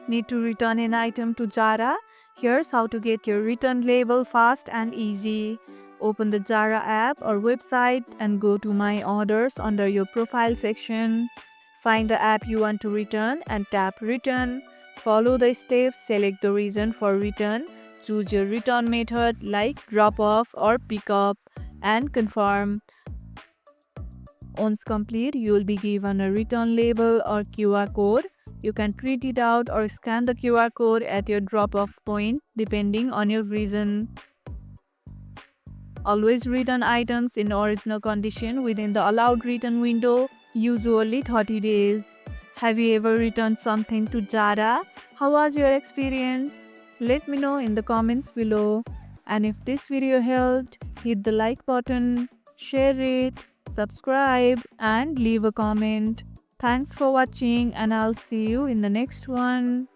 Need to return an item to Zara? Here's how to get your return label fast and easy. Open the Zara app or website and go to My Orders under your profile section. Find the app you want to return and tap Return. Follow the steps, select the reason for return, choose your return method like drop off or pick up, and confirm. Once complete, you will be given a return label or QR code. You can print it out or scan the QR code at your drop-off point depending on your reason. Always return items in original condition within the allowed return window, usually 30 days. Have you ever returned something to Zara? How was your experience? Let me know in the comments below. And if this video helped, hit the like button, share it, subscribe, and leave a comment. Thanks for watching, and I'll see you in the next one.